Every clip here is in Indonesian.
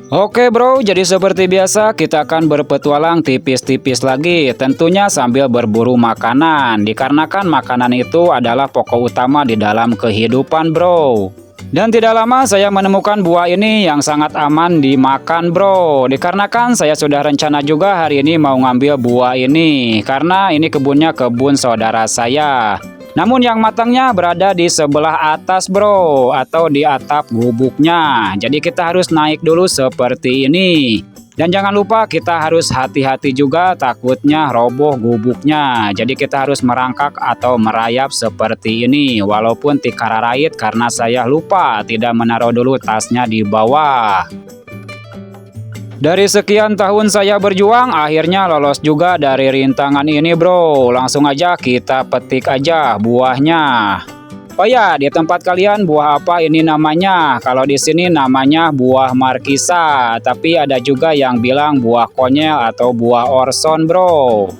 Oke bro, jadi seperti biasa kita akan berpetualang tipis-tipis lagi, tentunya sambil berburu makanan, dikarenakan makanan itu adalah pokok utama di dalam kehidupan bro. Dan tidak lama saya menemukan buah ini yang sangat aman dimakan bro, dikarenakan saya sudah rencana juga hari ini mau ngambil buah ini, karena ini kebunnya kebun saudara saya. Namun yang matangnya berada di sebelah atas bro, atau di atap gubuknya. Jadi kita harus naik dulu seperti ini. Dan jangan lupa kita harus hati-hati juga, takutnya roboh gubuknya. Jadi kita harus merangkak atau merayap seperti ini. Walaupun tikararait karena saya lupa tidak menaruh dulu tasnya di bawah. Dari sekian tahun saya berjuang, akhirnya lolos juga dari rintangan ini bro. Langsung aja kita petik aja buahnya. Oh ya, di tempat kalian buah apa ini namanya? Kalau di sini namanya buah markisa, tapi ada juga yang bilang buah konyel atau buah orson bro.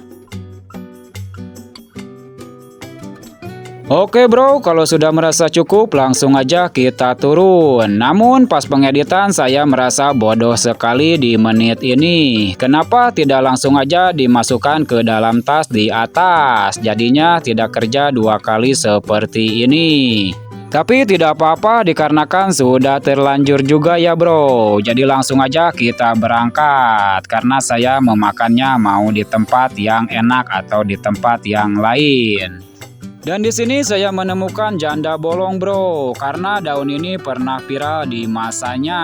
Oke bro, kalau sudah merasa cukup langsung aja kita turun. Namun pas pengeditan saya merasa bodoh sekali di menit ini. Kenapa tidak langsung aja dimasukkan ke dalam tas di atas? Jadinya tidak kerja dua kali seperti ini. Tapi tidak apa-apa dikarenakan sudah terlanjur juga ya bro. Jadi langsung aja kita berangkat. Karena saya memakannya mau di tempat yang enak atau di tempat yang lain. Dan di sini saya menemukan janda bolong bro, karena daun ini pernah viral di masanya.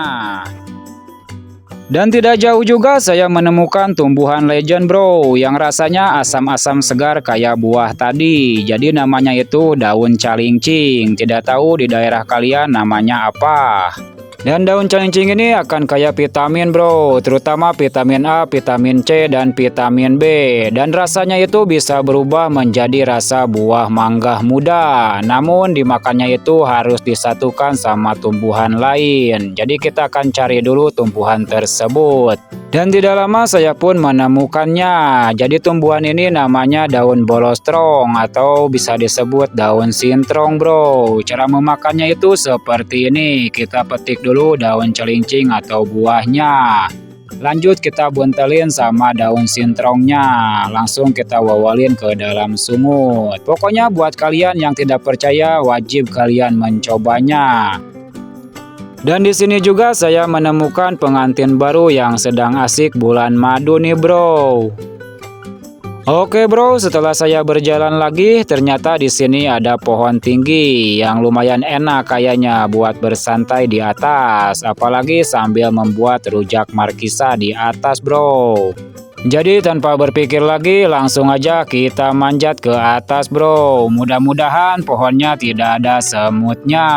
Dan tidak jauh juga saya menemukan tumbuhan legend bro, yang rasanya asam-asam segar kayak buah tadi. Jadi namanya itu daun calincing, tidak tahu di daerah kalian namanya apa. Dan daun calincing ini akan kaya vitamin bro, terutama vitamin A, vitamin C, dan vitamin B. Dan rasanya itu bisa berubah menjadi rasa buah mangga muda. Namun dimakannya itu harus disatukan sama tumbuhan lain. Jadi kita akan cari dulu tumbuhan tersebut. Dan tidak lama saya pun menemukannya. Jadi tumbuhan ini namanya daun bolostrong atau bisa disebut daun sintrong bro. Cara memakannya itu seperti ini. Kita petik dulu daun celincing atau buahnya. Lanjut kita buntelin sama daun sintrongnya. Langsung kita wawalin ke dalam sumut. Pokoknya buat kalian yang tidak percaya wajib kalian mencobanya. Dan di sini juga saya menemukan pengantin baru yang sedang asik bulan madu nih bro. Oke bro, setelah saya berjalan lagi, ternyata di sini ada pohon tinggi yang lumayan enak kayaknya buat bersantai di atas, apalagi sambil membuat rujak markisa di atas bro. Jadi tanpa berpikir lagi, langsung aja kita manjat ke atas bro. Mudah-mudahan pohonnya tidak ada semutnya.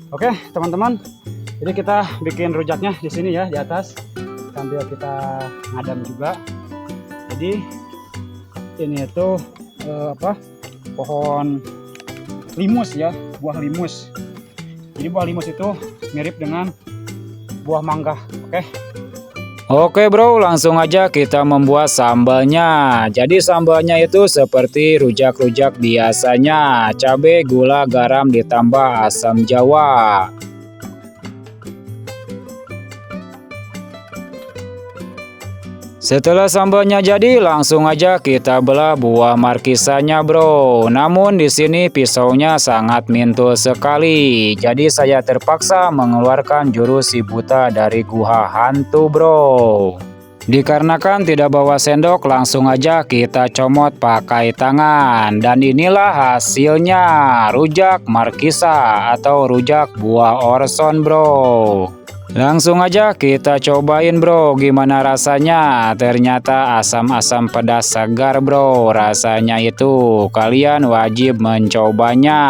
Oke, teman-teman. Jadi kita bikin rujaknya di sini ya, di atas. Sambil kita ngadam juga. Jadi ini itu pohon limus ya, buah limus. Jadi buah limus itu mirip dengan buah mangga. Oke bro, langsung aja kita membuat sambalnya. Jadi sambalnya itu seperti rujak-rujak biasanya. Cabai, gula, garam ditambah asam jawa. Setelah sambalnya jadi, langsung aja kita belah buah markisanya bro. Namun di sini pisaunya sangat mintul sekali. Jadi saya terpaksa mengeluarkan jurus si buta dari gua hantu bro. Dikarenakan tidak bawa sendok, langsung aja kita comot pakai tangan. Dan inilah hasilnya, rujak markisa atau rujak buah orson bro. Langsung aja kita cobain bro, gimana rasanya. Ternyata asam-asam pedas segar bro. Rasanya itu kalian wajib mencobanya.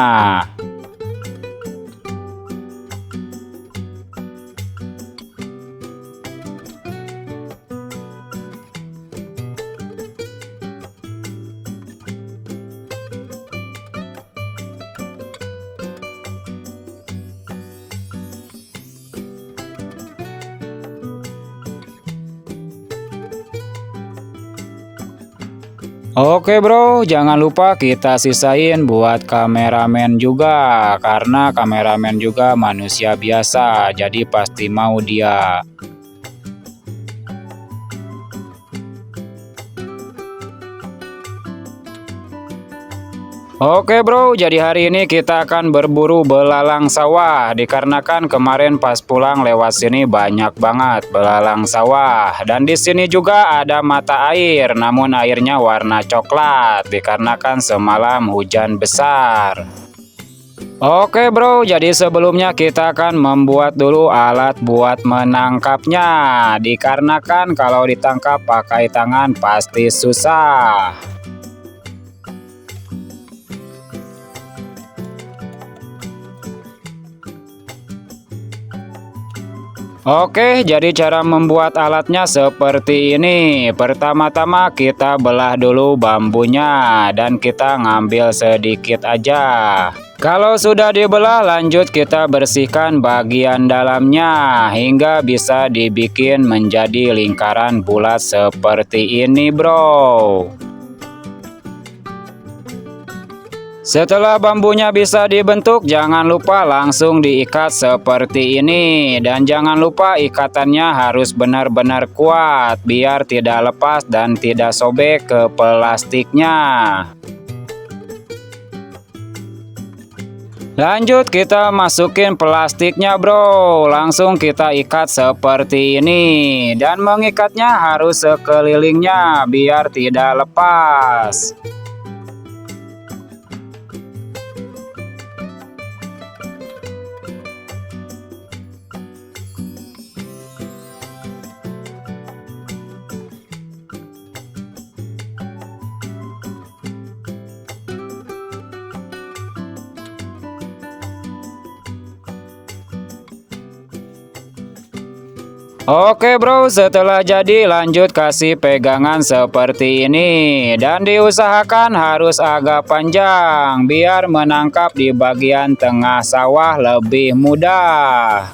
Oke bro, jangan lupa kita sisain buat kameramen juga, karena kameramen juga manusia biasa, jadi pasti mau dia. Oke bro, jadi hari ini kita akan berburu belalang sawah, dikarenakan kemarin pas pulang lewat sini banyak banget belalang sawah. Dan di sini juga ada mata air, namun airnya warna coklat, dikarenakan semalam hujan besar. Oke bro, jadi sebelumnya kita akan membuat dulu alat buat menangkapnya, dikarenakan kalau ditangkap pakai tangan pasti susah. Oke, jadi cara membuat alatnya seperti ini. Pertama-tama kita belah dulu bambunya dan kita ngambil sedikit aja. Kalau sudah dibelah, lanjut kita bersihkan bagian dalamnya hingga bisa dibikin menjadi lingkaran bulat seperti ini, bro. Setelah bambunya bisa dibentuk, jangan lupa langsung diikat seperti ini. Dan jangan lupa ikatannya harus benar-benar kuat, biar tidak lepas dan tidak sobek ke plastiknya. Lanjut kita masukin plastiknya bro, langsung kita ikat seperti ini. Dan mengikatnya harus sekelilingnya biar tidak lepas. Oke bro, setelah jadi lanjut kasih pegangan seperti ini. Dan diusahakan harus agak panjang, biar menangkap di bagian tengah sawah lebih mudah.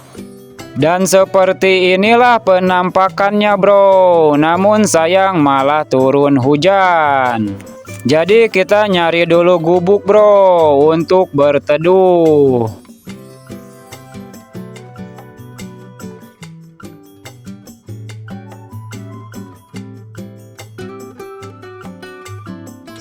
Dan seperti inilah penampakannya bro, namun sayang malah turun hujan. Jadi kita nyari dulu gubuk bro, untuk berteduh.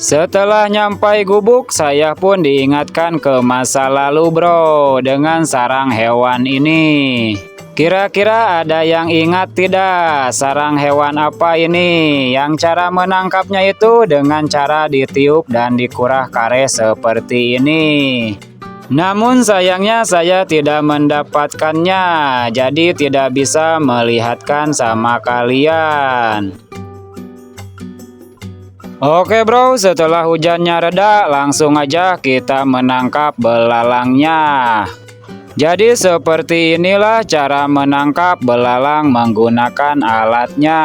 Setelah nyampai gubuk, saya pun diingatkan ke masa lalu bro, dengan sarang hewan ini. Kira-kira ada yang ingat tidak sarang hewan apa ini? Yang cara menangkapnya itu dengan cara ditiup dan dikurah karet seperti ini. Namun sayangnya saya tidak mendapatkannya, jadi tidak bisa melihatkan sama kalian. Oke bro, setelah hujannya reda, langsung aja kita menangkap belalangnya. Jadi seperti inilah cara menangkap belalang menggunakan alatnya.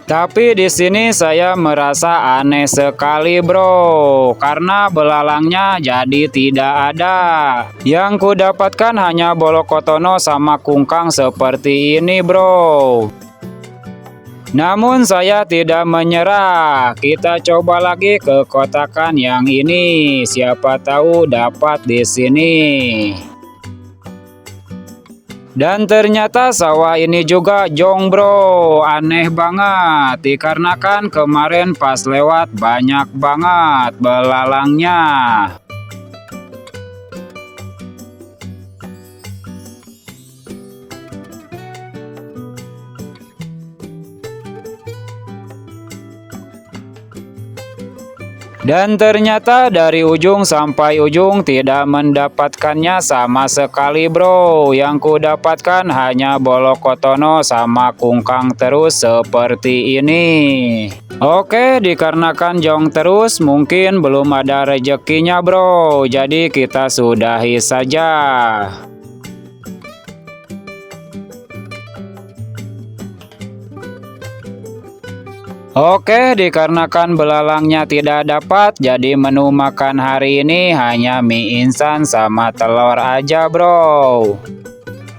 Tapi di sini saya merasa aneh sekali bro, karena belalangnya jadi tidak ada. Yang kudapatkan hanya bolokotono sama kungkang seperti ini bro. Namun saya tidak menyerah, kita coba lagi ke kotakan yang ini, siapa tahu dapat di sini. Dan ternyata sawah ini juga jong bro, aneh banget, dikarenakan kemarin pas lewat banyak banget belalangnya. Dan ternyata dari ujung sampai ujung tidak mendapatkannya sama sekali bro. Yang kudapatkan hanya bolokotono sama kungkang terus seperti ini. Oke, dikarenakan jong terus mungkin belum ada rezekinya bro. Jadi kita sudahi saja. Oke, dikarenakan belalangnya tidak dapat, jadi menu makan hari ini hanya mie instan sama telur aja bro.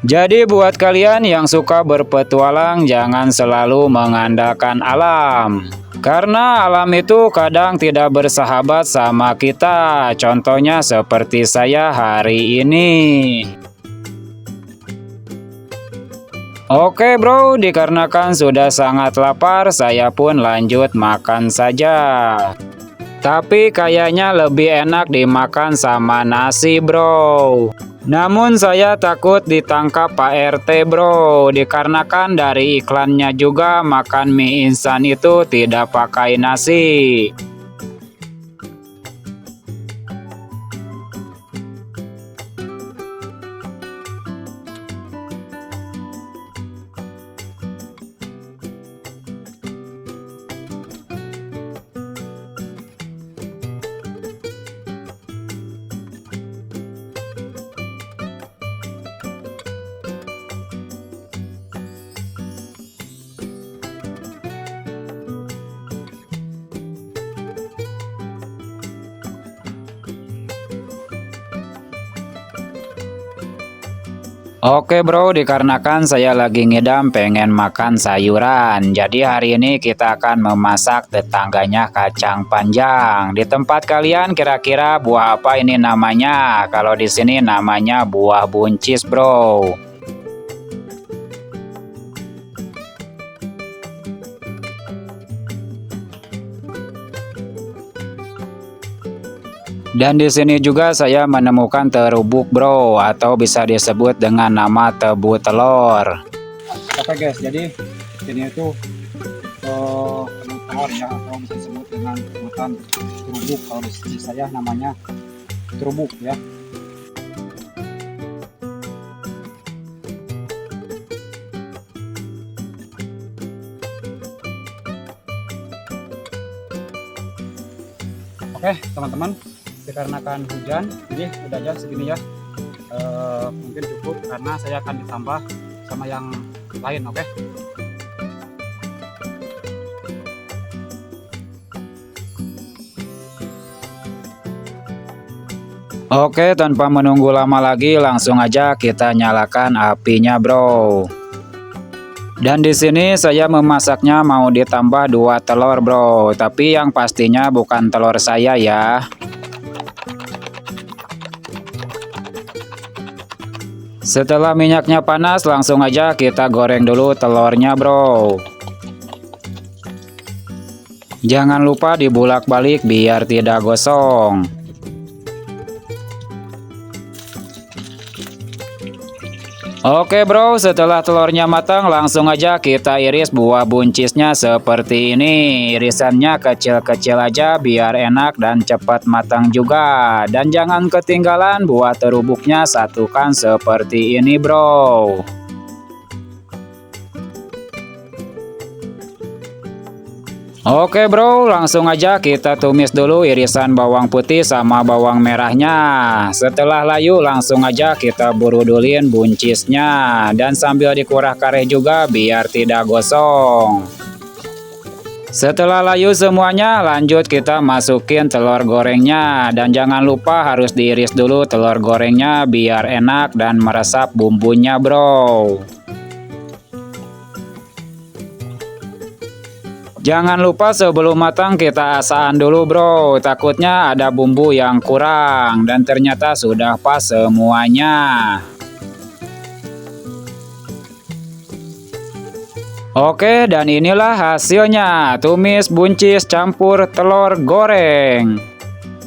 Jadi buat kalian yang suka berpetualang, jangan selalu mengandalkan alam. Karena alam itu kadang tidak bersahabat sama kita. Contohnya seperti saya hari ini. Oke bro, dikarenakan sudah sangat lapar, saya pun lanjut makan saja. Tapi kayaknya lebih enak dimakan sama nasi bro. Namun saya takut ditangkap Pak RT bro, dikarenakan dari iklannya juga makan mie instan itu tidak pakai nasi. Oke bro, dikarenakan saya lagi ngidam pengen makan sayuran. Jadi hari ini kita akan memasak tetangganya kacang panjang. Di tempat kalian kira-kira buah apa ini namanya? Kalau di sini namanya buah buncis bro. Dan di sini juga saya menemukan terubuk bro, atau bisa disebut dengan nama tebu telur. Oke guys, jadi ini itu tebu telur ya, atau bisa disebut dengan sebutan terubuk. Kalau di sini saya namanya terubuk ya. Oke teman-teman, dikarenakan hujan jadi udah aja segini ya. Mungkin cukup karena saya akan ditambah sama yang lain. Oke, tanpa menunggu lama lagi langsung aja kita nyalakan apinya bro. Dan di sini saya memasaknya mau ditambah 2 telur bro, tapi yang pastinya bukan telur saya ya. Setelah minyaknya panas, langsung aja kita goreng dulu telurnya bro. Jangan lupa dibulak-balik biar tidak gosong. Oke bro, setelah telurnya matang langsung aja kita iris buah buncisnya seperti ini. Irisannya kecil-kecil aja biar enak dan cepat matang juga. Dan jangan ketinggalan buah terubuknya, satukan seperti ini bro. Oke bro, langsung aja kita tumis dulu irisan bawang putih sama bawang merahnya. Setelah layu langsung aja kita burudulin buncisnya. Dan sambil dikuras karet juga biar tidak gosong. Setelah layu semuanya, lanjut kita masukin telur gorengnya. Dan jangan lupa harus diiris dulu telur gorengnya biar enak dan meresap bumbunya bro. Jangan lupa sebelum matang kita asaan dulu bro, takutnya ada bumbu yang kurang dan ternyata sudah pas semuanya. Oke, dan inilah hasilnya, tumis buncis campur telur goreng.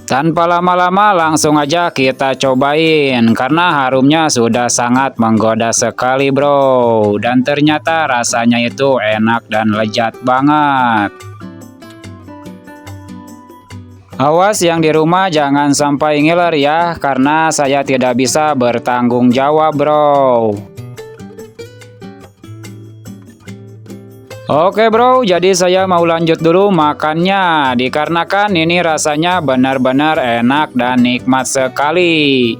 Tanpa lama-lama langsung aja kita cobain, karena harumnya sudah sangat menggoda sekali bro. Dan ternyata rasanya itu enak dan lezat banget. Awas yang di rumah jangan sampai ngiler ya, karena saya tidak bisa bertanggung jawab bro. Oke bro, jadi saya mau lanjut dulu makannya, dikarenakan ini rasanya benar-benar enak dan nikmat sekali.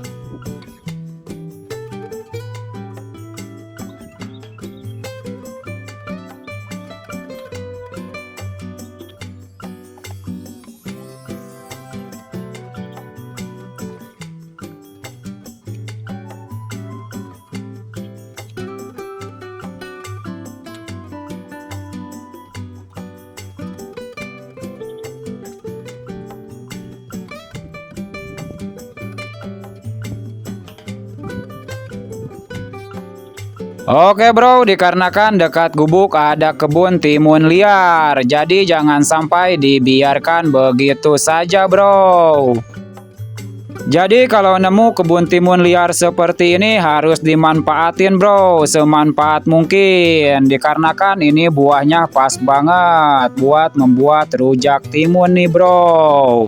Oke bro, dikarenakan dekat gubuk ada kebun timun liar, jadi jangan sampai dibiarkan begitu saja bro. Jadi kalau nemu kebun timun liar seperti ini harus dimanfaatin bro, semanfaat mungkin. Dikarenakan ini buahnya pas banget buat membuat rujak timun nih bro.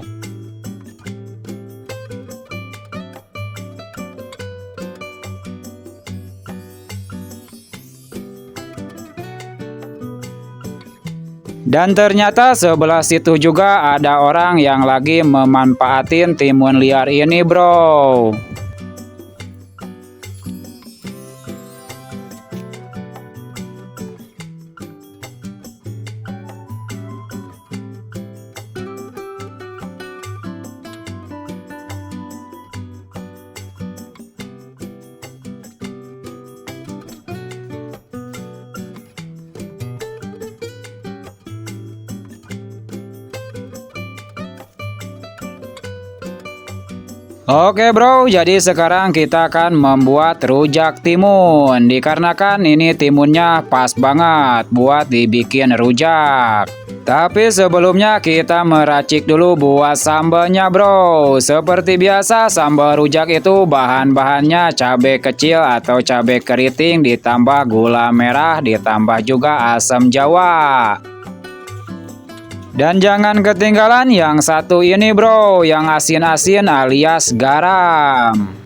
Dan ternyata sebelah situ juga ada orang yang lagi memanfaatin timun liar ini bro. Oke bro, jadi sekarang kita akan membuat rujak timun. Dikarenakan ini timunnya pas banget buat dibikin rujak. Tapi sebelumnya kita meracik dulu buat sambalnya bro. Seperti biasa sambal rujak itu bahan-bahannya cabai kecil atau cabai keriting ditambah gula merah ditambah juga asam jawa. Dan jangan ketinggalan yang satu ini bro, yang asin-asin alias garam.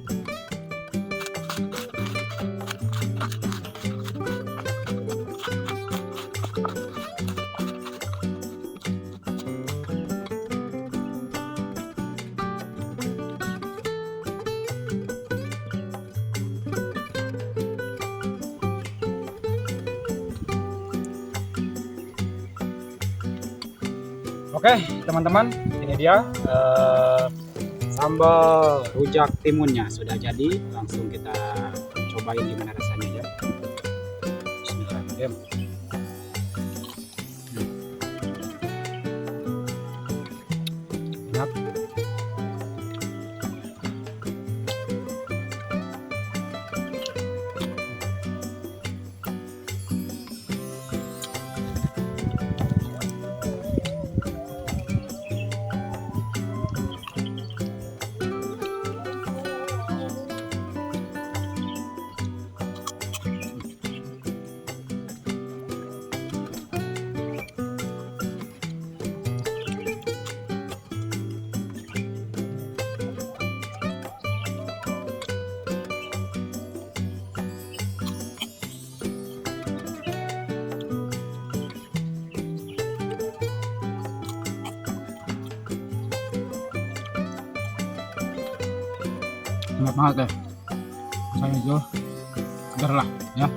Oke teman-teman, ini dia sambal rujak timunnya sudah jadi. Langsung kita cobain gimana rasanya ya. Bismillahirrahmanirrahim. Enak. Enak banget deh. Saya jual segar lah ya.